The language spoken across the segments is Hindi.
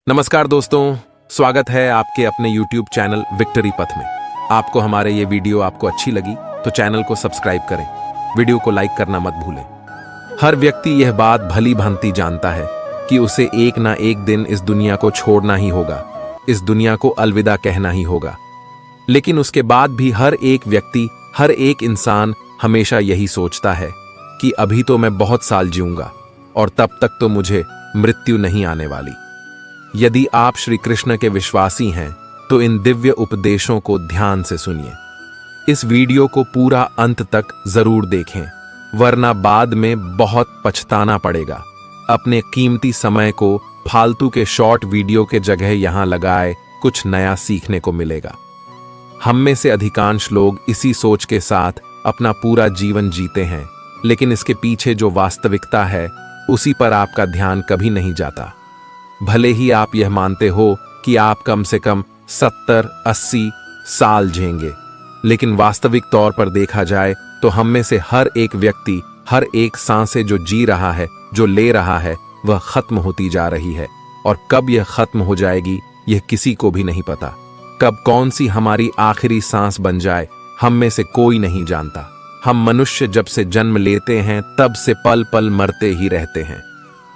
नमस्कार दोस्तों, स्वागत है आपके अपने YouTube चैनल विक्ट्री पथ में। आपको हमारे ये वीडियो आपको अच्छी लगी तो चैनल को सब्सक्राइब करें, वीडियो को लाइक करना मत भूलें। हर व्यक्ति यह बात भली भांति जानता है कि उसे एक ना एक दिन इस दुनिया को छोड़ना ही होगा, इस दुनिया को अलविदा कहना ही होगा। लेकिन उसके बाद भी हर एक व्यक्ति, हर एक इंसान हमेशा यही सोचता है कि अभी तो मैं बहुत साल जीऊंगा और तब तक तो मुझे मृत्यु नहीं आने वाली। यदि आप श्री कृष्ण के विश्वासी हैं तो इन दिव्य उपदेशों को ध्यान से सुनिए। इस वीडियो को पूरा अंत तक जरूर देखें, वरना बाद में बहुत पछताना पड़ेगा। अपने कीमती समय को फालतू के शॉर्ट वीडियो के जगह यहां लगाए, कुछ नया सीखने को मिलेगा। हम में से अधिकांश लोग इसी सोच के साथ अपना पूरा जीवन जीते हैं, लेकिन इसके पीछे जो वास्तविकता है उसी पर आपका ध्यान कभी नहीं जाता। भले ही आप यह मानते हो कि आप कम से कम 70-80 साल जिएंगे, लेकिन वास्तविक तौर पर देखा जाए तो हम में से हर एक व्यक्ति, हर एक सांसें जो जी रहा है, जो ले रहा है, वह खत्म होती जा रही है। और कब यह खत्म हो जाएगी यह किसी को भी नहीं पता। कब कौन सी हमारी आखिरी सांस बन जाए हम में से कोई नहीं जानता। हम मनुष्य जब से जन्म लेते हैं तब से पल पल मरते ही रहते हैं,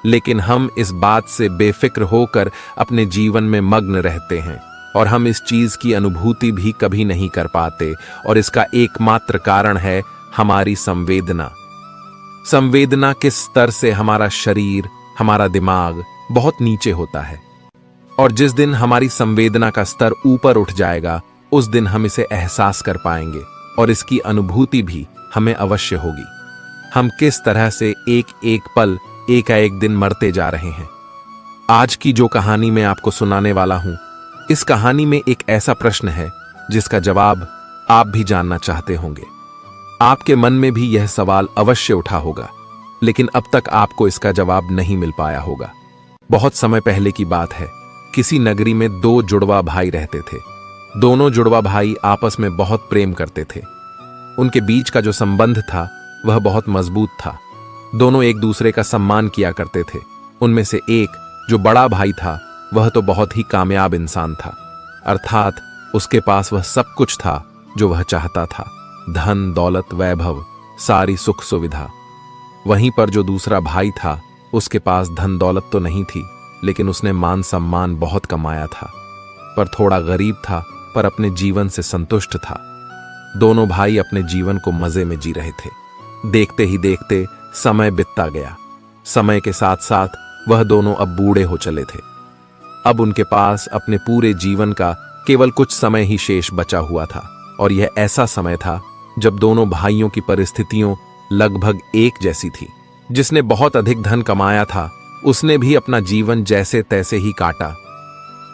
लेकिन हम इस बात से बेफिक्र होकर अपने जीवन में मग्न रहते हैं और हम इस चीज की अनुभूति भी कभी नहीं कर पाते। और इसका एकमात्र कारण है हमारी संवेदना। संवेदना के स्तर से हमारा शरीर, हमारा दिमाग बहुत नीचे होता है, और जिस दिन हमारी संवेदना का स्तर ऊपर उठ जाएगा उस दिन हम इसे एहसास कर पाएंगे और इसकी अनुभूति भी हमें अवश्य होगी। हम किस तरह से एक एक पल, एक दिन मरते जा रहे हैं। आज की जो कहानी मैं आपको सुनाने वाला हूं, इस कहानी में एक ऐसा प्रश्न है जिसका जवाब आप भी जानना चाहते होंगे। आपके मन में भी यह सवाल अवश्य उठा होगा, लेकिन अब तक आपको इसका जवाब नहीं मिल पाया होगा। बहुत समय पहले की बात है, किसी नगरी में दो जुड़वा भाई रहते थे। दोनों जुड़वा भाई आपस में बहुत प्रेम करते थे। उनके बीच का जो संबंध था वह बहुत मजबूत था। दोनों एक दूसरे का सम्मान किया करते थे। उनमें से एक, जो बड़ा भाई था, वह तो बहुत ही कामयाब इंसान था, अर्थात उसके पास वह सब कुछ था जो वह चाहता था, धन, दौलत, वैभव, सारी सुख सुविधा। वहीं पर जो दूसरा भाई था, उसके पास धन दौलत तो नहीं थी, लेकिन उसने मान सम्मान बहुत कमाया था, पर थोड़ा गरीब था, पर अपने जीवन से संतुष्ट था। दोनों भाई अपने जीवन को मजे में जी रहे थे। देखते ही देखते समय बीतता गया। समय के साथ साथ वह दोनों अब बूढ़े हो चले थे। अब उनके पास अपने पूरे जीवन का केवल कुछ समय ही शेष बचा हुआ था, और यह ऐसा समय था जब दोनों भाइयों की परिस्थितियों लगभग एक जैसी थी। जिसने बहुत अधिक धन कमाया था उसने भी अपना जीवन जैसे तैसे ही काटा,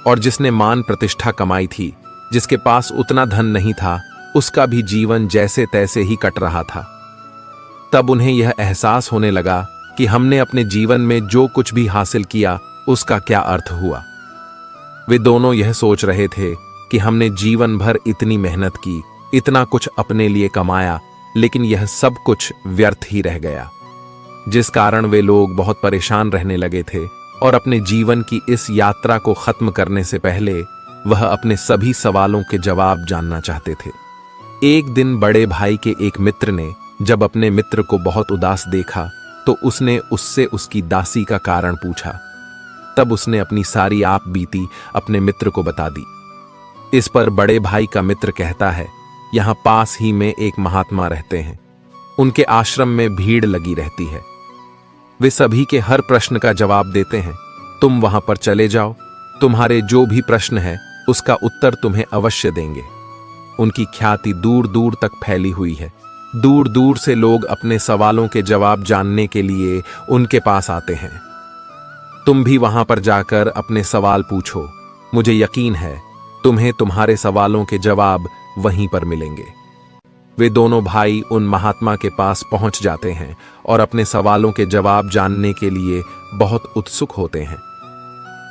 और जिसने मान प्रतिष्ठा कमाई थी, जिसके पास उतना धन नहीं था, उसका भी जीवन जैसे तैसे ही कट रहा था। तब उन्हें यह एहसास होने लगा कि हमने अपने जीवन में जो कुछ भी हासिल किया उसका क्या अर्थ हुआ। वे दोनों यह सोच रहे थे कि हमने जीवन भर इतनी मेहनत की, इतना कुछ अपने लिए कमाया, लेकिन यह सब कुछ व्यर्थ ही रह गया। जिस कारण वे लोग बहुत परेशान रहने लगे थे और अपने जीवन की इस यात्रा को खत्म करने से पहले वह अपने सभी सवालों के जवाब जानना चाहते थे। एक दिन बड़े भाई के एक मित्र ने जब अपने मित्र को बहुत उदास देखा तो उसने उससे उसकी दासी का कारण पूछा। तब उसने अपनी सारी आप बीती अपने मित्र को बता दी। इस पर बड़े भाई का मित्र कहता है, यहां पास ही में एक महात्मा रहते हैं, उनके आश्रम में भीड़ लगी रहती है, वे सभी के हर प्रश्न का जवाब देते हैं। तुम वहां पर चले जाओ, तुम्हारे जो भी प्रश्न है उसका उत्तर तुम्हें अवश्य देंगे। उनकी ख्याति दूर दूर तक फैली हुई है। दूर दूर से लोग अपने सवालों के जवाब जानने के लिए उनके पास आते हैं। तुम भी वहां पर जाकर अपने सवाल पूछो, मुझे यकीन है तुम्हें तुम्हारे सवालों के जवाब वहीं पर मिलेंगे। वे दोनों भाई उन महात्मा के पास पहुंच जाते हैं और अपने सवालों के जवाब जानने के लिए बहुत उत्सुक होते हैं।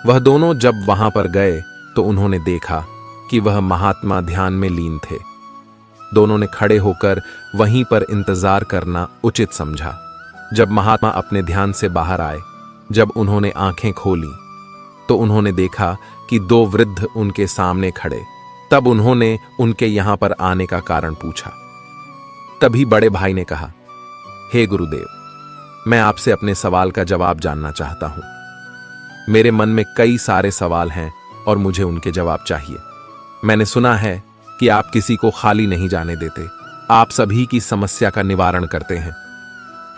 वह दोनों जब वहां पर गए तो उन्होंने देखा कि वह महात्मा ध्यान में लीन थे। दोनों ने खड़े होकर वहीं पर इंतजार करना उचित समझा। जब महात्मा अपने ध्यान से बाहर आए, जब उन्होंने आंखें खोली तो उन्होंने देखा कि दो वृद्ध उनके सामने खड़े। तब उन्होंने उनके यहां पर आने का कारण पूछा। तभी बड़े भाई ने कहा, हे गुरुदेव, मैं आपसे अपने सवाल का जवाब जानना चाहता हूं। मेरे मन में कई सारे सवाल हैं और मुझे उनके जवाब चाहिए। मैंने सुना है कि आप किसी को खाली नहीं जाने देते। आप सभी की समस्या का निवारण करते हैं।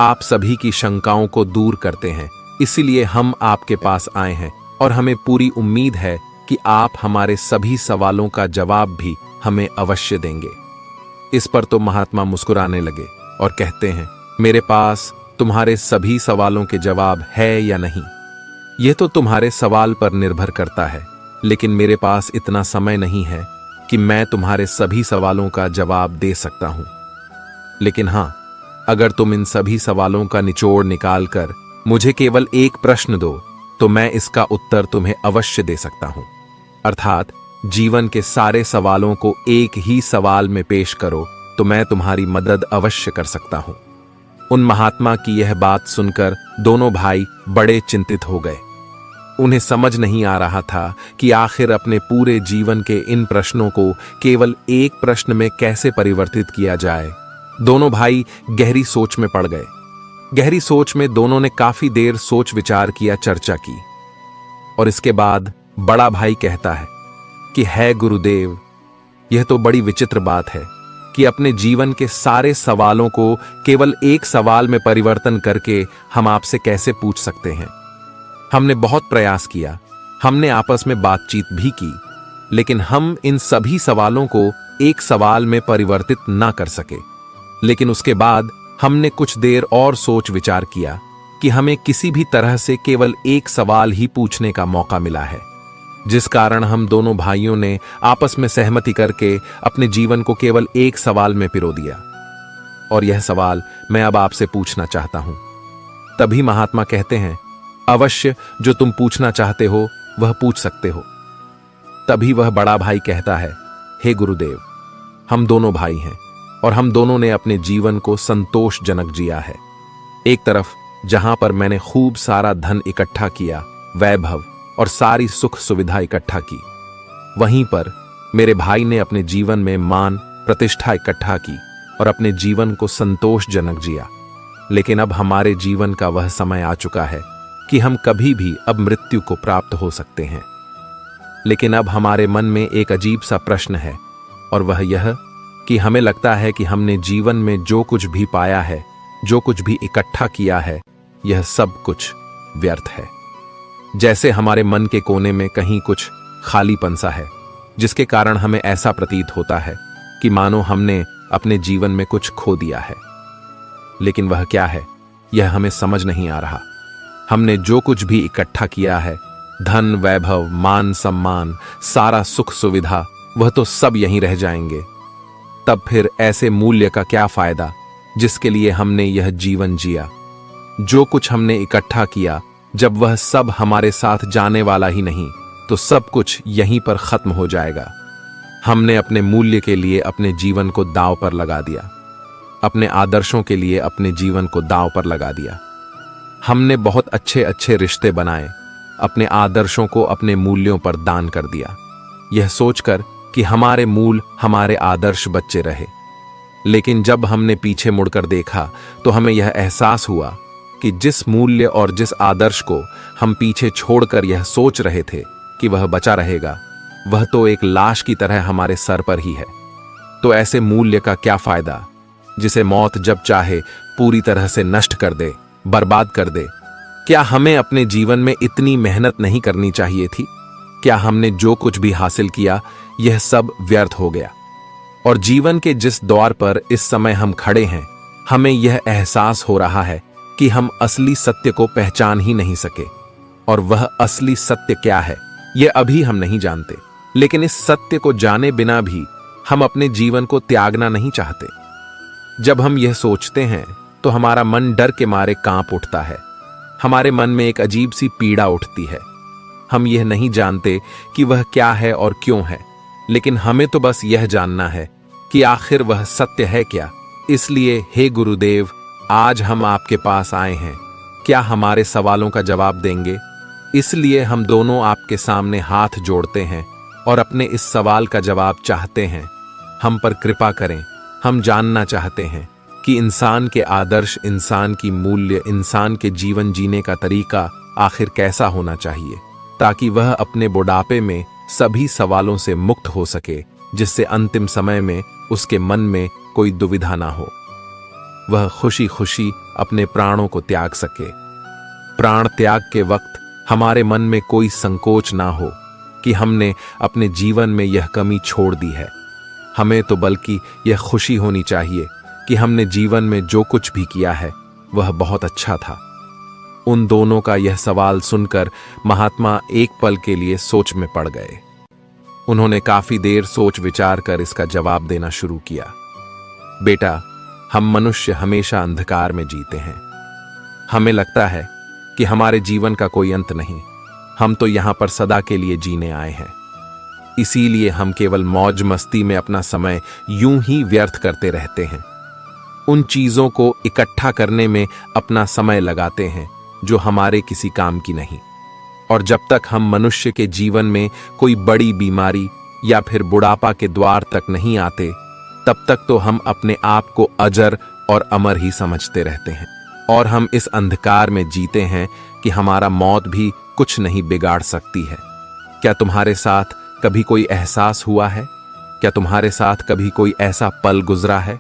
आप सभी की शंकाओं को दूर करते हैं। इसीलिए हम आपके पास आए हैं और हमें पूरी उम्मीद है कि आप हमारे सभी सवालों का जवाब भी हमें अवश्य देंगे। इस पर तो महात्मा मुस्कुराने लगे और कहते हैं, मेरे पास तुम्हारे सभी सवालों के जवाब है या नहीं, यह तो तुम्हारे सवाल पर निर्भर करता है, लेकिन मेरे पास इतना समय नहीं है कि मैं तुम्हारे सभी सवालों का जवाब दे सकता हूं। लेकिन हां, अगर तुम इन सभी सवालों का निचोड़ निकालकर मुझे केवल एक प्रश्न दो तो मैं इसका उत्तर तुम्हें अवश्य दे सकता हूं। अर्थात जीवन के सारे सवालों को एक ही सवाल में पेश करो तो मैं तुम्हारी मदद अवश्य कर सकता हूं। उन महात्मा की यह बात सुनकर दोनों भाई बड़े चिंतित हो गए। उन्हें समझ नहीं आ रहा था कि आखिर अपने पूरे जीवन के इन प्रश्नों को केवल एक प्रश्न में कैसे परिवर्तित किया जाए। दोनों भाई गहरी सोच में पड़ गए। गहरी सोच में दोनों ने काफी देर सोच विचार किया, चर्चा की। और इसके बाद बड़ा भाई कहता है कि है गुरुदेव, यह तो बड़ी विचित्र बात है कि अपने जीवन के सारे सवालों को केवल एक सवाल में परिवर्तन करके हम आपसे कैसे पूछ सकते हैं। हमने बहुत प्रयास किया, हमने आपस में बातचीत भी की, लेकिन हम इन सभी सवालों को एक सवाल में परिवर्तित ना कर सके। लेकिन उसके बाद हमने कुछ देर और सोच विचार किया कि हमें किसी भी तरह से केवल एक सवाल ही पूछने का मौका मिला है, जिस कारण हम दोनों भाइयों ने आपस में सहमति करके अपने जीवन को केवल एक सवाल में पिरो दिया। और यह सवाल मैं अब आपसे पूछना चाहता हूं। तभी महात्मा कहते हैं, अवश्य जो तुम पूछना चाहते हो वह पूछ सकते हो। तभी वह बड़ा भाई कहता है, हे गुरुदेव, हम दोनों भाई हैं और हम दोनों ने अपने जीवन को संतोषजनक जिया है। एक तरफ जहां पर मैंने खूब सारा धन इकट्ठा किया, वैभव और सारी सुख सुविधा इकट्ठा की, वहीं पर मेरे भाई ने अपने जीवन में मान प्रतिष्ठा इकट्ठा की और अपने जीवन को संतोषजनक जिया। लेकिन अब हमारे जीवन का वह समय आ चुका है कि हम कभी भी अब मृत्यु को प्राप्त हो सकते हैं। लेकिन अब हमारे मन में एक अजीब सा प्रश्न है, और वह यह कि हमें लगता है कि हमने जीवन में जो कुछ भी पाया है, जो कुछ भी इकट्ठा किया है, यह सब कुछ व्यर्थ है। जैसे हमारे मन के कोने में कहीं कुछ खालीपन सा है, जिसके कारण हमें ऐसा प्रतीत होता है कि मानो हमने अपने जीवन में कुछ खो दिया है। लेकिन वह क्या है, यह हमें समझ नहीं आ रहा। हमने जो कुछ भी इकट्ठा किया है, धन, वैभव, मान, सम्मान, सारा सुख सुविधा, वह तो सब यहीं रह जाएंगे। तब फिर ऐसे मूल्य का क्या फायदा जिसके लिए हमने यह जीवन जिया। जो कुछ हमने इकट्ठा किया, जब वह सब हमारे साथ जाने वाला ही नहीं, तो सब कुछ यहीं पर खत्म हो जाएगा। हमने अपने मूल्य के लिए अपने जीवन को दांव पर लगा दिया, अपने आदर्शों के लिए अपने जीवन को दांव पर लगा दिया। हमने बहुत अच्छे अच्छे रिश्ते बनाए, अपने आदर्शों को अपने मूल्यों पर दान कर दिया, यह सोचकर कि हमारे मूल हमारे आदर्श बच्चे रहे। लेकिन जब हमने पीछे मुड़कर देखा तो हमें यह एहसास हुआ कि जिस मूल्य और जिस आदर्श को हम पीछे छोड़कर यह सोच रहे थे कि वह बचा रहेगा, वह तो एक लाश की तरह हमारे सर पर ही है। तो ऐसे मूल्य का क्या फायदा जिसे मौत जब चाहे पूरी तरह से नष्ट कर दे, बर्बाद कर दे। क्या हमें अपने जीवन में इतनी मेहनत नहीं करनी चाहिए थी? क्या हमने जो कुछ भी हासिल किया, यह सब व्यर्थ हो गया? और जीवन के जिस द्वार पर इस समय हम खड़े हैं, हमें यह एहसास हो रहा है कि हम असली सत्य को पहचान ही नहीं सके। और वह असली सत्य क्या है, यह अभी हम नहीं जानते। लेकिन इस सत्य को जाने बिना भी हम अपने जीवन को त्यागना नहीं चाहते। जब हम यह सोचते हैं तो हमारा मन डर के मारे कांप उठता है। हमारे मन में एक अजीब सी पीड़ा उठती है। हम यह नहीं जानते कि वह क्या है और क्यों है, लेकिन हमें तो बस यह जानना है कि आखिर वह सत्य है क्या। इसलिए हे गुरुदेव, आज हम आपके पास आए हैं। क्या हमारे सवालों का जवाब देंगे? इसलिए हम दोनों आपके सामने हाथ जोड़ते हैं और अपने इस सवाल का जवाब चाहते हैं। हम पर कृपा करें। हम जानना चाहते हैं कि इंसान के आदर्श, इंसान की मूल्य, इंसान के जीवन जीने का तरीका आखिर कैसा होना चाहिए, ताकि वह अपने बुढ़ापे में सभी सवालों से मुक्त हो सके, जिससे अंतिम समय में उसके मन में कोई दुविधा ना हो। वह खुशी खुशी अपने प्राणों को त्याग सके। प्राण त्याग के वक्त हमारे मन में कोई संकोच ना हो कि हमने अपने जीवन में यह कमी छोड़ दी है। हमें तो बल्कि यह खुशी होनी चाहिए कि हमने जीवन में जो कुछ भी किया है वह बहुत अच्छा था। उन दोनों का यह सवाल सुनकर महात्मा एक पल के लिए सोच में पड़ गए। उन्होंने काफी देर सोच विचार कर इसका जवाब देना शुरू किया। बेटा, हम मनुष्य हमेशा अंधकार में जीते हैं। हमें लगता है कि हमारे जीवन का कोई अंत नहीं। हम तो यहां पर सदा के लिए जीने आए हैं। इसीलिए हम केवल मौज मस्ती में अपना समय यूं ही व्यर्थ करते रहते हैं। उन चीजों को इकट्ठा करने में अपना समय लगाते हैं जो हमारे किसी काम की नहीं। और जब तक हम मनुष्य के जीवन में कोई बड़ी बीमारी या फिर बुढ़ापा के द्वार तक नहीं आते, तब तक तो हम अपने आप को अजर और अमर ही समझते रहते हैं। और हम इस अंधकार में जीते हैं कि हमारा मौत भी कुछ नहीं बिगाड़ सकती है। क्या तुम्हारे साथ कभी कोई एहसास हुआ है? क्या तुम्हारे साथ कभी कोई ऐसा पल गुजरा है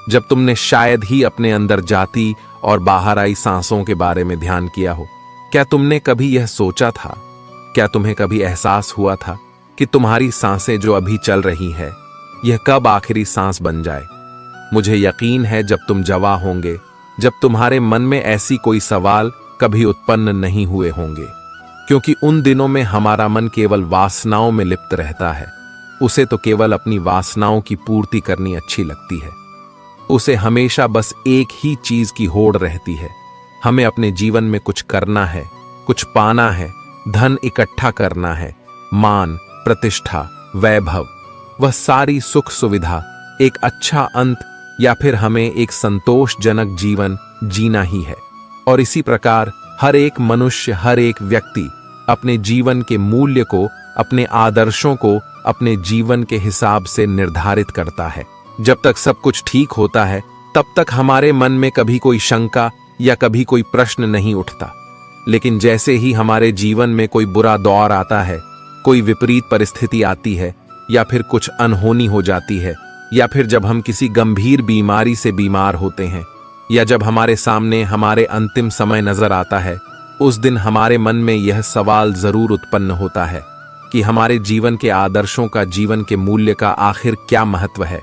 जब तुमने शायद ही अपने अंदर जाती और बाहर आई सांसों के बारे में ध्यान किया हो? क्या तुमने कभी यह सोचा था? क्या तुम्हें कभी एहसास हुआ था कि तुम्हारी सांसें जो अभी चल रही है, यह कब आखिरी सांस बन जाए? मुझे यकीन है जब तुम जवां होंगे, जब तुम्हारे मन में ऐसी कोई सवाल कभी उत्पन्न नहीं हुए होंगे, क्योंकि उन दिनों में हमारा मन केवल वासनाओं में लिप्त रहता है। उसे तो केवल अपनी वासनाओं की पूर्ति करनी अच्छी लगती है। उसे हमेशा बस एक ही चीज की होड़ रहती है। हमें अपने जीवन में कुछ करना है, कुछ पाना है, धन इकट्ठा करना है, मान, प्रतिष्ठा, वैभव, वह सारी सुख सुविधा, एक अच्छा अंत, या फिर हमें एक संतोषजनक जीवन जीना ही है। और इसी प्रकार हर एक मनुष्य, हर एक व्यक्ति अपने जीवन के मूल्य को, अपने आदर्शों को अपने जीवन के हिसाब से निर्धारित करता है। जब तक सब कुछ ठीक होता है, तब तक हमारे मन में कभी कोई शंका या कभी कोई प्रश्न नहीं उठता। लेकिन जैसे ही हमारे जीवन में कोई बुरा दौर आता है, कोई विपरीत परिस्थिति आती है, या फिर कुछ अनहोनी हो जाती है, या फिर जब हम किसी गंभीर बीमारी से बीमार होते हैं, या जब हमारे सामने हमारे अंतिम समय नजर आता है, उस दिन हमारे मन में यह सवाल जरूर उत्पन्न होता है कि हमारे जीवन के आदर्शों का, जीवन के मूल्य का आखिर क्या महत्व है।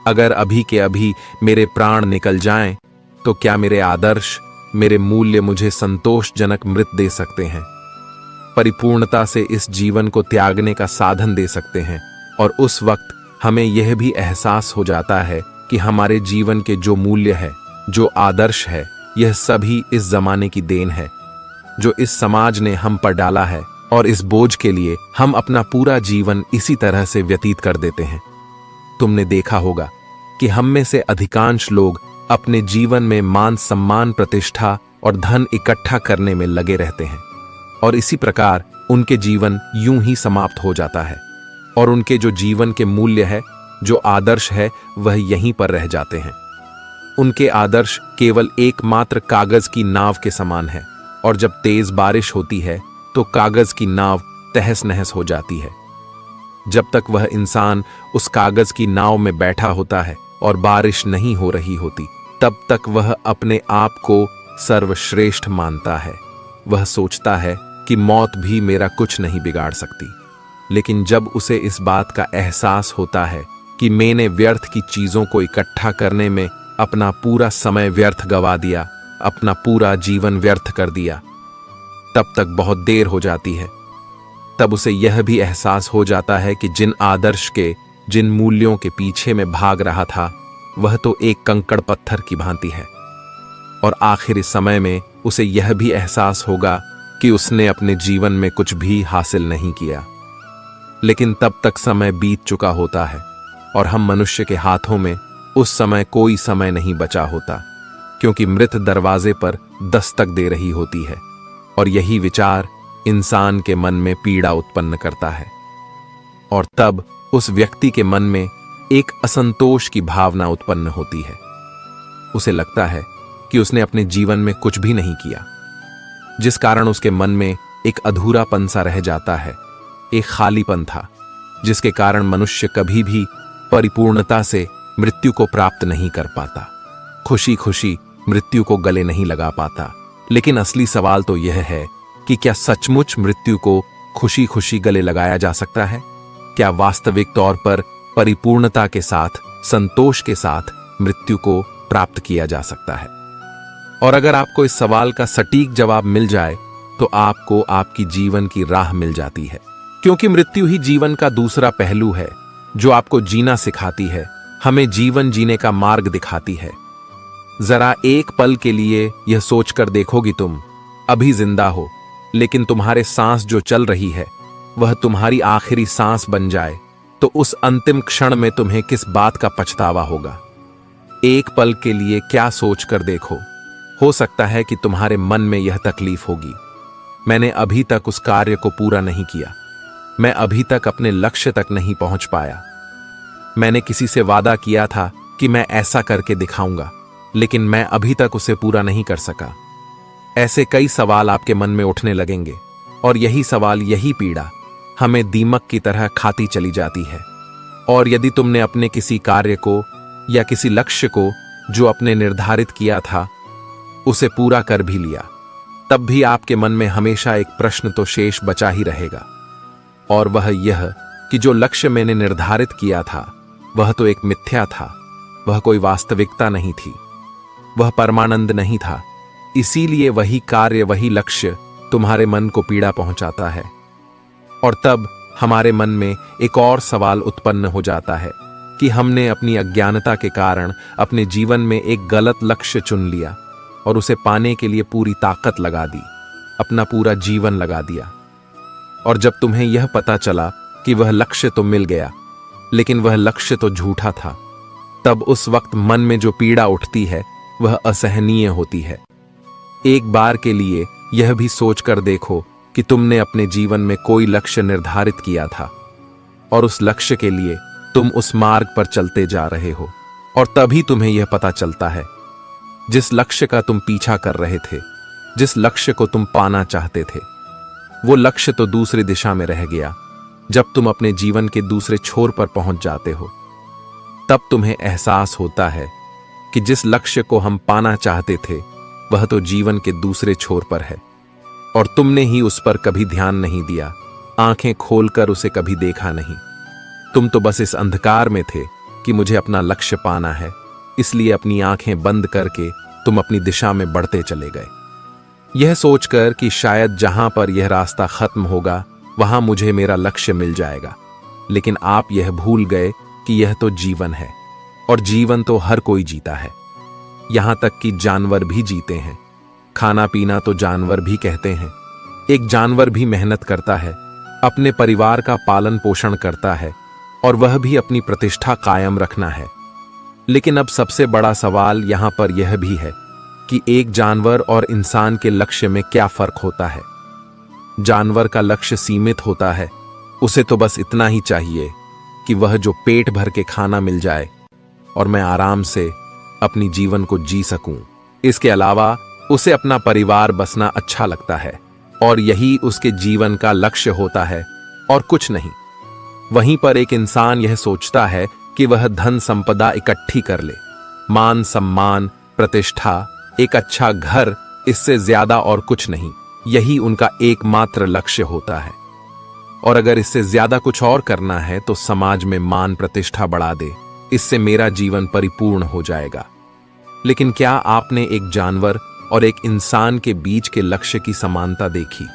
अगर अभी के अभी मेरे प्राण निकल जाएं, तो क्या मेरे आदर्श, मेरे मूल्य मुझे संतोषजनक मृत्यु दे सकते हैं, परिपूर्णता से इस जीवन को त्यागने का साधन दे सकते हैं? और उस वक्त हमें यह भी एहसास हो जाता है कि हमारे जीवन के जो मूल्य है, जो आदर्श है, यह सभी इस जमाने की देन है, जो इस समाज ने हम पर डाला है। और इस बोझ के लिए हम अपना पूरा जीवन इसी तरह से व्यतीत कर देते हैं। तुमने देखा होगा कि हम में से अधिकांश लोग अपने जीवन में मान सम्मान, प्रतिष्ठा और धन इकट्ठा करने में लगे रहते हैं, और इसी प्रकार उनके जीवन यूं ही समाप्त हो जाता है। और उनके जो जीवन के मूल्य है, जो आदर्श है, वह यहीं पर रह जाते हैं। उनके आदर्श केवल एकमात्र कागज की नाव के समान है, और जब तेज बारिश होती है तो कागज की नाव तहस नहस हो जाती है। जब तक वह इंसान उस कागज की नाव में बैठा होता है और बारिश नहीं हो रही होती, तब तक वह अपने आप को सर्वश्रेष्ठ मानता है। वह सोचता है कि मौत भी मेरा कुछ नहीं बिगाड़ सकती। लेकिन जब उसे इस बात का एहसास होता है कि मैंने व्यर्थ की चीजों को इकट्ठा करने में अपना पूरा समय व्यर्थ गवा दिया, अपना पूरा जीवन व्यर्थ कर दिया, तब तक बहुत देर हो जाती है। तब उसे यह भी एहसास हो जाता है कि जिन आदर्श के, जिन मूल्यों के पीछे में भाग रहा था, वह तो एक कंकड़ पत्थर की भांति है। और आखिरी समय में उसे यह भी एहसास होगा कि उसने अपने जीवन में कुछ भी हासिल नहीं किया। लेकिन तब तक समय बीत चुका होता है, और हम मनुष्य के हाथों में उस समय कोई समय नहीं बचा होता, क्योंकि मृत दरवाजे पर दस्तक दे रही होती है। और यही विचार इंसान के मन में पीड़ा उत्पन्न करता है। और तब उस व्यक्ति के मन में एक असंतोष की भावना उत्पन्न होती है। उसे लगता है कि उसने अपने जीवन में कुछ भी नहीं किया, जिस कारण उसके मन में एक अधूरापन सा रह जाता है, एक खालीपन था, जिसके कारण मनुष्य कभी भी परिपूर्णता से मृत्यु को प्राप्त नहीं कर पाता, खुशी खुशी मृत्यु को गले नहीं लगा पाता। लेकिन असली सवाल तो यह है कि क्या सचमुच मृत्यु को खुशी खुशी गले लगाया जा सकता है? क्या वास्तविक तौर पर परिपूर्णता के साथ, संतोष के साथ मृत्यु को प्राप्त किया जा सकता है? और अगर आपको इस सवाल का सटीक जवाब मिल जाए तो आपको आपकी जीवन की राह मिल जाती है, क्योंकि मृत्यु ही जीवन का दूसरा पहलू है जो आपको जीना सिखाती है, हमें जीवन जीने का मार्ग दिखाती है। जरा एक पल के लिए यह सोचकर देखोगी, तुम अभी जिंदा हो, लेकिन तुम्हारे सांस जो चल रही है वह तुम्हारी आखिरी सांस बन जाए तो उस अंतिम क्षण में तुम्हें किस बात का पछतावा होगा? एक पल के लिए क्या सोचकर देखो। हो सकता है कि तुम्हारे मन में यह तकलीफ होगी, मैंने अभी तक उस कार्य को पूरा नहीं किया, मैं अभी तक अपने लक्ष्य तक नहीं पहुंच पाया, मैंने किसी से वादा किया था कि मैं ऐसा करके दिखाऊंगा, लेकिन मैं अभी तक उसे पूरा नहीं कर सका। ऐसे कई सवाल आपके मन में उठने लगेंगे और यही सवाल, यही पीड़ा हमें दीमक की तरह खाती चली जाती है। और यदि तुमने अपने किसी कार्य को या किसी लक्ष्य को जो अपने निर्धारित किया था उसे पूरा कर भी लिया, तब भी आपके मन में हमेशा एक प्रश्न तो शेष बचा ही रहेगा, और वह यह कि जो लक्ष्य मैंने निर्धारित किया था वह तो एक मिथ्या था, वह कोई वास्तविकता नहीं थी, वह परमानंद नहीं था। इसीलिए वही कार्य, वही लक्ष्य तुम्हारे मन को पीड़ा पहुंचाता है। और तब हमारे मन में एक और सवाल उत्पन्न हो जाता है कि हमने अपनी अज्ञानता के कारण अपने जीवन में एक गलत लक्ष्य चुन लिया और उसे पाने के लिए पूरी ताकत लगा दी, अपना पूरा जीवन लगा दिया। और जब तुम्हें यह पता चला कि वह लक्ष्य तो मिल गया लेकिन वह लक्ष्य तो झूठा था, तब उस वक्त मन में जो पीड़ा उठती है वह असहनीय होती है। एक बार के लिए यह भी सोचकर देखो कि तुमने अपने जीवन में कोई लक्ष्य निर्धारित किया था और उस लक्ष्य के लिए तुम उस मार्ग पर चलते जा रहे हो, और तभी तुम्हें यह पता चलता है जिस लक्ष्य का तुम पीछा कर रहे थे, जिस लक्ष्य को तुम पाना चाहते थे, वो लक्ष्य तो दूसरी दिशा में रह गया। जब तुम अपने जीवन के दूसरे छोर पर पहुंच जाते हो तब तुम्हें एहसास होता है कि जिस लक्ष्य को हम पाना चाहते थे वह तो जीवन के दूसरे छोर पर है और तुमने ही उस पर कभी ध्यान नहीं दिया, आंखें खोलकर उसे कभी देखा नहीं। तुम तो बस इस अंधकार में थे कि मुझे अपना लक्ष्य पाना है, इसलिए अपनी आंखें बंद करके तुम अपनी दिशा में बढ़ते चले गए, यह सोचकर कि शायद जहां पर यह रास्ता खत्म होगा वहां मुझे मेरा लक्ष्य मिल जाएगा। लेकिन आप यह भूल गए कि यह तो जीवन है और जीवन तो हर कोई जीता है, यहां तक कि जानवर भी जीते हैं। खाना पीना तो जानवर भी कहते हैं। एक जानवर भी मेहनत करता है, अपने परिवार का पालन पोषण करता है और वह भी अपनी प्रतिष्ठा कायम रखना है। लेकिन अब सबसे बड़ा सवाल यहां पर यह भी है कि एक जानवर और इंसान के लक्ष्य में क्या फर्क होता है। जानवर का लक्ष्य सीमित होता है, उसे तो बस इतना ही चाहिए कि वह जो पेट भर के खाना मिल जाए और मैं आराम से अपनी जीवन को जी सकूं। इसके अलावा उसे अपना परिवार बसना अच्छा लगता है और यही उसके जीवन का लक्ष्य होता है और कुछ नहीं। वहीं पर एक इंसान यह सोचता है कि वह धन संपदा इकट्ठी कर ले, मान सम्मान, प्रतिष्ठा, एक अच्छा घर, इससे ज्यादा और कुछ नहीं, यही उनका एकमात्र लक्ष्य होता है। और अगर इससे ज्यादा कुछ और करना है तो समाज में मान प्रतिष्ठा बढ़ा दे, इससे मेरा जीवन परिपूर्ण हो जाएगा। लेकिन क्या आपने एक जानवर और एक इंसान के बीच के लक्ष्य की समानता देखी?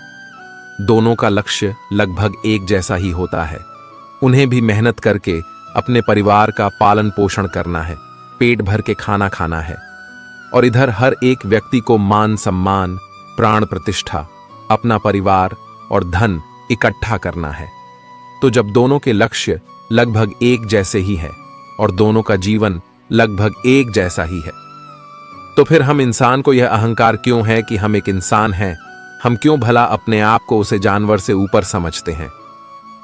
दोनों का लक्ष्य लगभग एक जैसा ही होता है। उन्हें भी मेहनत करके अपने परिवार का पालन पोषण करना है, पेट भर के खाना खाना है, और इधर हर एक व्यक्ति को मान सम्मान, प्राण प्रतिष्ठा, अपना परिवार और धन इकट्ठा करना है। तो जब दोनों के लक्ष्य लगभग एक जैसे ही है और दोनों का जीवन लगभग एक जैसा ही है, तो फिर हम इंसान को यह अहंकार क्यों है कि हम एक इंसान हैं हम क्यों भला अपने आप को उसे जानवर से ऊपर समझते हैं?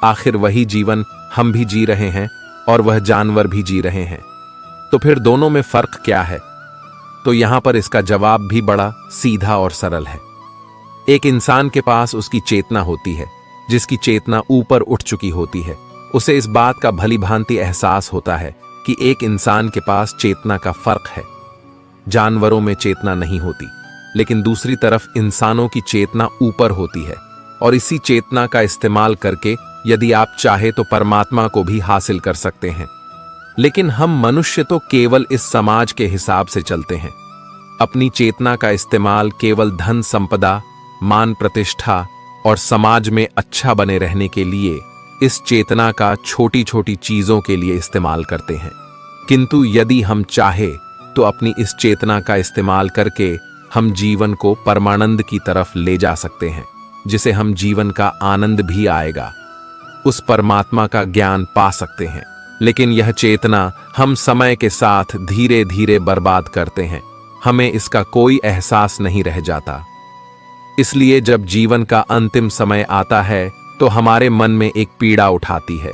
आखिर वही जीवन हम भी जी रहे हैं और वह जानवर भी जी रहे हैं, तो फिर दोनों में फर्क क्या है? तो यहां पर इसका जवाब भी बड़ा सीधा और सरल है। एक इंसान के पास उसकी चेतना होती है, जिसकी चेतना ऊपर उठ चुकी होती है। उसे इस बात का भली भांति एहसास होता है कि एक इंसान के पास चेतना का फर्क है। जानवरों में चेतना नहीं होती, लेकिन दूसरी तरफ इंसानों की चेतना ऊपर होती है, और इसी चेतना का इस्तेमाल करके यदि आप चाहे तो परमात्मा को भी हासिल कर सकते हैं। लेकिन हम मनुष्य तो केवल इस समाज के हिसाब से चलते हैं। अपनी चेतना का इस्तेमाल केवल धन संपदा, मान प्रतिष्ठा और समाज में अच्छा बने रहने के लिए, इस चेतना का छोटी छोटी चीजों के लिए इस्तेमाल करते हैं। किंतु यदि हम चाहे तो अपनी इस चेतना का इस्तेमाल करके हम जीवन को परमानंद की तरफ ले जा सकते हैं, जिसे हम जीवन का आनंद भी आएगा, उस परमात्मा का ज्ञान पा सकते हैं। लेकिन यह चेतना हम समय के साथ धीरे धीरे बर्बाद करते हैं, हमें इसका कोई एहसास नहीं रह जाता। इसलिए जब जीवन का अंतिम समय आता है तो हमारे मन में एक पीड़ा उठाती है,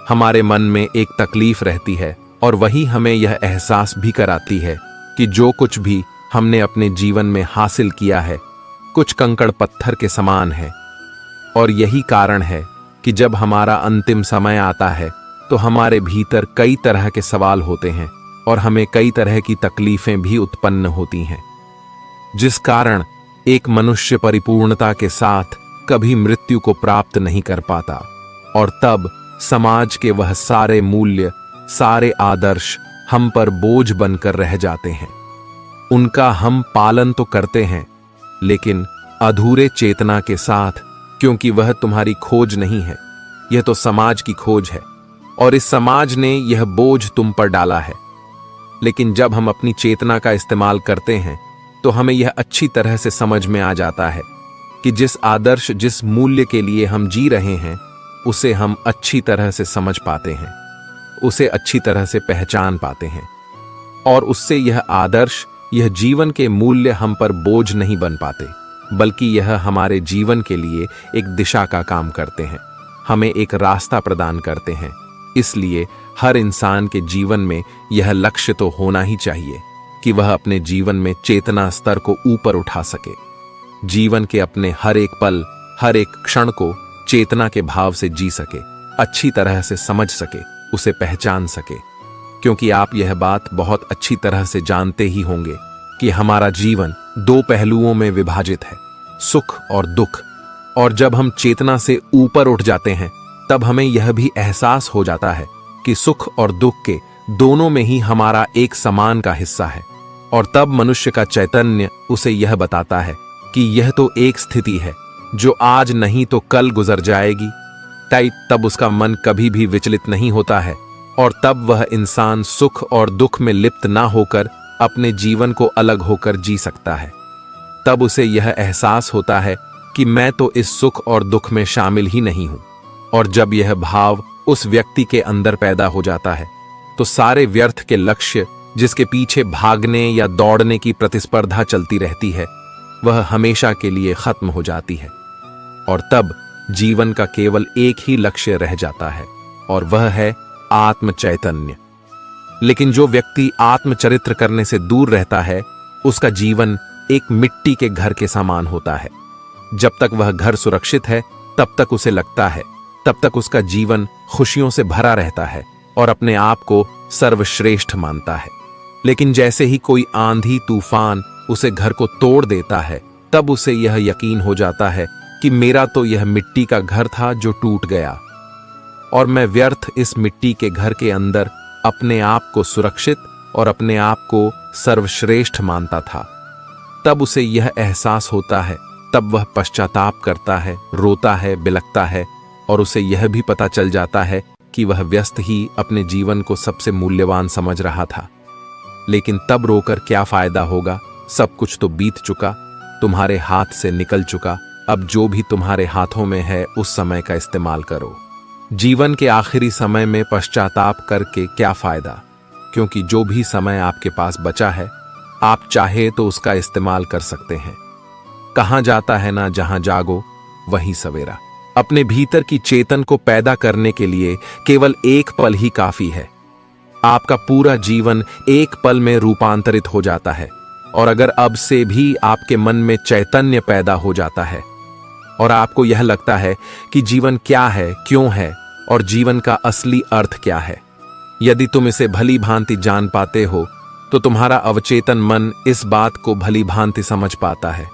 हमारे मन में एक तकलीफ रहती है, और वही हमें यह एहसास भी कराती है कि जो कुछ भी हमने अपने जीवन में हासिल किया है कुछ कंकड़ पत्थर के समान है। और यही कारण है कि जब हमारा अंतिम समय आता है तो हमारे भीतर कई तरह के सवाल होते हैं और हमें कई तरह की तकलीफें भी उत्पन्न होती हैं, जिस कारण एक मनुष्य परिपूर्णता के साथ कभी मृत्यु को प्राप्त नहीं कर पाता। और तब समाज के वह सारे मूल्य, सारे आदर्श हम पर बोझ बनकर रह जाते हैं। उनका हम पालन तो करते हैं, लेकिन अधूरे चेतना के साथ, क्योंकि वह तुम्हारी खोज नहीं है, यह तो समाज की खोज है, और इस समाज ने यह बोझ तुम पर डाला है। लेकिन जब हम अपनी चेतना का इस्तेमाल करते हैं तो हमें यह अच्छी तरह से समझ में आ जाता है कि जिस आदर्श, जिस मूल्य के लिए हम जी रहे हैं, उसे हम अच्छी तरह से समझ पाते हैं, उसे अच्छी तरह से पहचान पाते हैं, और उससे यह आदर्श, यह जीवन के मूल्य हम पर बोझ नहीं बन पाते, बल्कि यह हमारे जीवन के लिए एक दिशा का काम करते हैं, हमें एक रास्ता प्रदान करते हैं। इसलिए हर इंसान के जीवन में यह लक्ष्य तो होना ही चाहिए कि वह अपने जीवन में चेतना स्तर को ऊपर उठा सके, जीवन के अपने हर एक पल, हर एक क्षण को चेतना के भाव से जी सके, अच्छी तरह से समझ सके, उसे पहचान सके। क्योंकि आप यह बात बहुत अच्छी तरह से जानते ही होंगे कि हमारा जीवन दो पहलुओं में विभाजित है, सुख और दुख। और जब हम चेतना से ऊपर उठ जाते हैं तब हमें यह भी एहसास हो जाता है कि सुख और दुख के दोनों में ही हमारा एक समान का हिस्सा है। और तब मनुष्य का चैतन्य उसे यह बताता है कि यह तो एक स्थिति है जो आज नहीं तो कल गुजर जाएगी। तब उसका मन कभी भी विचलित नहीं होता है, और तब वह इंसान सुख और दुख में लिप्त ना होकर अपने जीवन को अलग होकर जी सकता है। तब उसे यह एहसास होता है कि मैं तो इस सुख और दुख में शामिल ही नहीं हूं। और जब यह भाव उस व्यक्ति के अंदर पैदा हो जाता है तो सारे व्यर्थ के लक्ष्य, जिसके पीछे भागने या दौड़ने की प्रतिस्पर्धा चलती रहती है, वह हमेशा के लिए खत्म हो जाती है। और तब जीवन का केवल एक ही लक्ष्य रह जाता है, और वह है आत्म चैतन्य। लेकिन जो व्यक्ति आत्मचरित्र करने से दूर रहता है, उसका जीवन एक मिट्टी के घर के समान होता है। जब तक वह घर सुरक्षित है तब तक उसे लगता है, तब तक उसका जीवन खुशियों से भरा रहता है और अपने आप को सर्वश्रेष्ठ मानता है। लेकिन जैसे ही कोई आंधी तूफान उसे घर को तोड़ देता है, तब उसे यह यकीन हो जाता है कि मेरा तो यह मिट्टी का घर था जो टूट गया, और मैं व्यर्थ इस मिट्टी के घर के अंदर अपने आप को सुरक्षित और अपने आप को सर्वश्रेष्ठ मानता था। तब उसे यह एहसास होता है, तब वह पश्चाताप करता है, रोता है, बिलखता है, और उसे यह भी पता चल जाता है कि वह व्यस्त ही अपने जीवन को सबसे मूल्यवान समझ रहा था। लेकिन तब रोकर क्या फायदा होगा, सब कुछ तो बीत चुका, तुम्हारे हाथ से निकल चुका। अब जो भी तुम्हारे हाथों में है उस समय का इस्तेमाल करो। जीवन के आखिरी समय में पश्चाताप करके क्या फायदा, क्योंकि जो भी समय आपके पास बचा है आप चाहे तो उसका इस्तेमाल कर सकते हैं। कहाँ जाता है ना जहां जागो वहीं सवेरा। अपने भीतर की चेतन को पैदा करने के लिए केवल एक पल ही काफी है। आपका पूरा जीवन एक पल में रूपांतरित हो जाता है। और अगर अब से भी आपके मन में चैतन्य पैदा हो जाता है और आपको यह लगता है कि जीवन क्या है, क्यों है और जीवन का असली अर्थ क्या है, यदि तुम इसे भली भांति जान पाते हो तो तुम्हारा अवचेतन मन इस बात को भली भांति समझ पाता है,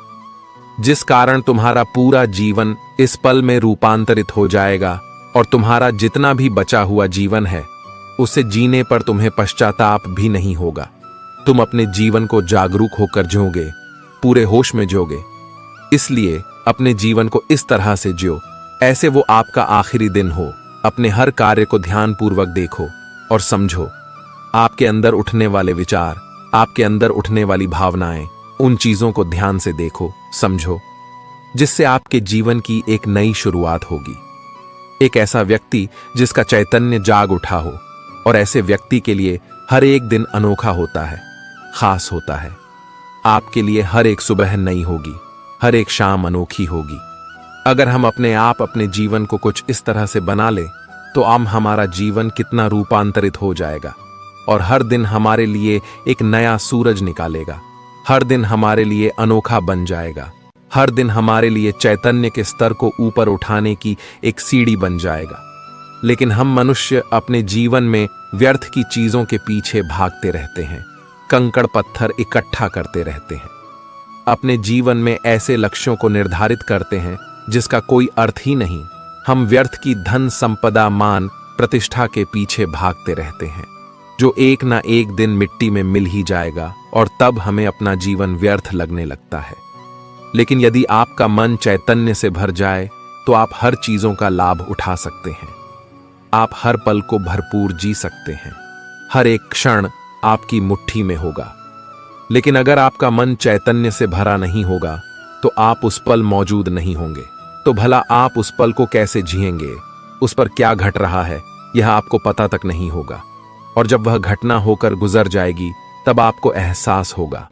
जिस कारण तुम्हारा पूरा जीवन इस पल में रूपांतरित हो जाएगा और तुम्हारा जितना भी बचा हुआ जीवन है उसे जीने पर तुम्हें पश्चाताप भी नहीं होगा। तुम अपने जीवन को जागरूक होकर जियोगे, पूरे होश में जियोगे। इसलिए अपने जीवन को इस तरह से जियो ऐसे वो आपका आखिरी दिन हो। अपने हर कार्य को ध्यानपूर्वक देखो और समझो। आपके अंदर उठने वाले विचार, आपके अंदर उठने वाली भावनाएं, उन चीजों को ध्यान से देखो, समझो, जिससे आपके जीवन की एक नई शुरुआत होगी। एक ऐसा व्यक्ति जिसका चैतन्य जाग उठा हो, और ऐसे व्यक्ति के लिए हर एक दिन अनोखा होता है, खास होता है। आपके लिए हर एक सुबह नई होगी, हर एक शाम अनोखी होगी। अगर हम अपने जीवन को कुछ इस तरह से बना ले तो हमारा जीवन कितना रूपांतरित हो जाएगा और हर दिन हमारे लिए एक नया सूरज निकालेगा। हर दिन हमारे लिए अनोखा बन जाएगा। हर दिन हमारे लिए चैतन्य के स्तर को ऊपर उठाने की एक सीढ़ी बन जाएगा। लेकिन हम मनुष्य अपने जीवन में व्यर्थ की चीजों के पीछे भागते रहते हैं, कंकड़ पत्थर इकट्ठा करते रहते हैं। अपने जीवन में ऐसे लक्ष्यों को निर्धारित करते हैं जिसका कोई अर्थ ही नहीं। हम व्यर्थ की धन संपदा, मान, प्रतिष्ठा के पीछे भागते रहते हैं, जो एक ना एक दिन मिट्टी में मिल ही जाएगा और तब हमें अपना जीवन व्यर्थ लगने लगता है। लेकिन यदि आपका मन चैतन्य से भर जाए तो आप हर चीजों का लाभ उठा सकते हैं। आप हर पल को भरपूर जी सकते हैं। हर एक क्षण आपकी मुट्ठी में होगा। लेकिन अगर आपका मन चैतन्य से भरा नहीं होगा तो आप उस पल मौजूद नहीं होंगे। तो भला आप उस पल को कैसे जिएंगे? उस पर क्या घट रहा है यह आपको पता तक नहीं होगा। और जब वह घटना होकर गुजर जाएगी तब आपको एहसास होगा।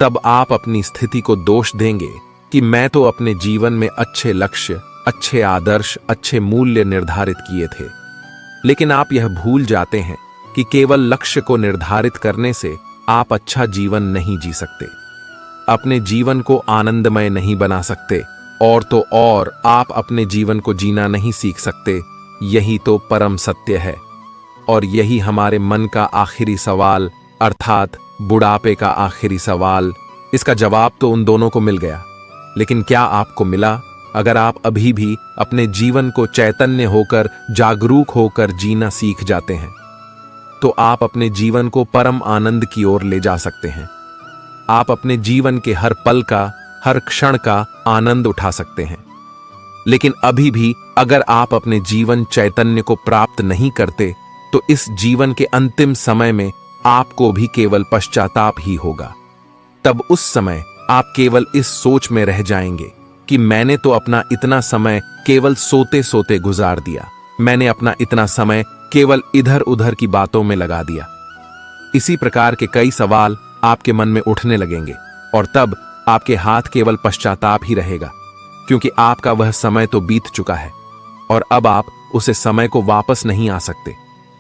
तब आप अपनी स्थिति को दोष देंगे कि मैं तो अपने जीवन में अच्छे लक्ष्य, अच्छे आदर्श, अच्छे मूल्य निर्धारित किए थे। लेकिन आप यह भूल जाते हैं कि केवल लक्ष्य को निर्धारित करने से आप अच्छा जीवन नहीं जी सकते, अपने जीवन को आनंदमय नहीं बना सकते, और तो और आप अपने जीवन को जीना नहीं सीख सकते। यही तो परम सत्य है। और यही हमारे मन का आखिरी सवाल, अर्थात बुढ़ापे का आखिरी सवाल। इसका जवाब तो उन दोनों को मिल गया, लेकिन क्या आपको मिला? अगर आप अभी भी अपने जीवन को चैतन्य होकर, जागरूक होकर जीना सीख जाते हैं तो आप अपने जीवन को परम आनंद की ओर ले जा सकते हैं। आप अपने जीवन के हर पल का, हर क्षण का आनंद उठा सकते हैं। लेकिन अभी भी अगर आप अपने जीवन चैतन्य को प्राप्त नहीं करते तो इस जीवन के अंतिम समय में आपको भी केवल पश्चाताप ही होगा। तब उस समय आप केवल इस सोच में रह जाएंगे कि मैंने तो अपना इतना समय केवल सोते सोते गुजार दिया, मैंने अपना इतना समय केवल इधर उधर की बातों में लगा दिया। इसी प्रकार के कई सवाल आपके मन में उठने लगेंगे और तब आपके हाथ केवल पश्चाताप ही रहेगा, क्योंकि आपका वह समय तो बीत चुका है और अब आप उसे समय को वापस नहीं आ सकते।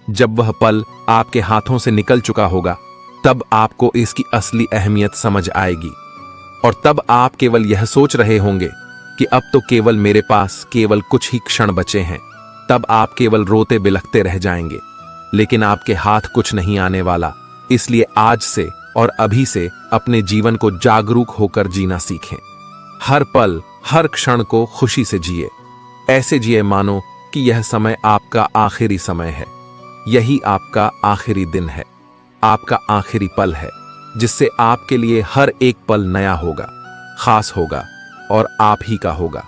जब वह पल आपके हाथों से निकल चुका होगा तब आपको इसकी असली अहमियत समझ आएगी और तब आप केवल यह सोच रहे होंगे कि अब तो केवल मेरे पास केवल कुछ ही क्षण बचे हैं। तब आप केवल रोते बिलखते रह जाएंगे, लेकिन आपके हाथ कुछ नहीं आने वाला। इसलिए आज से और अभी से अपने जीवन को जागरूक होकर जीना सीखें। हर पल, हर क्षण को खुशी से जिए। ऐसे जिए मानो कि यह समय आपका आखिरी समय है, यही आपका आखिरी दिन है, आपका आखिरी पल है, जिससे आपके लिए हर एक पल नया होगा, खास होगा और आप ही का होगा।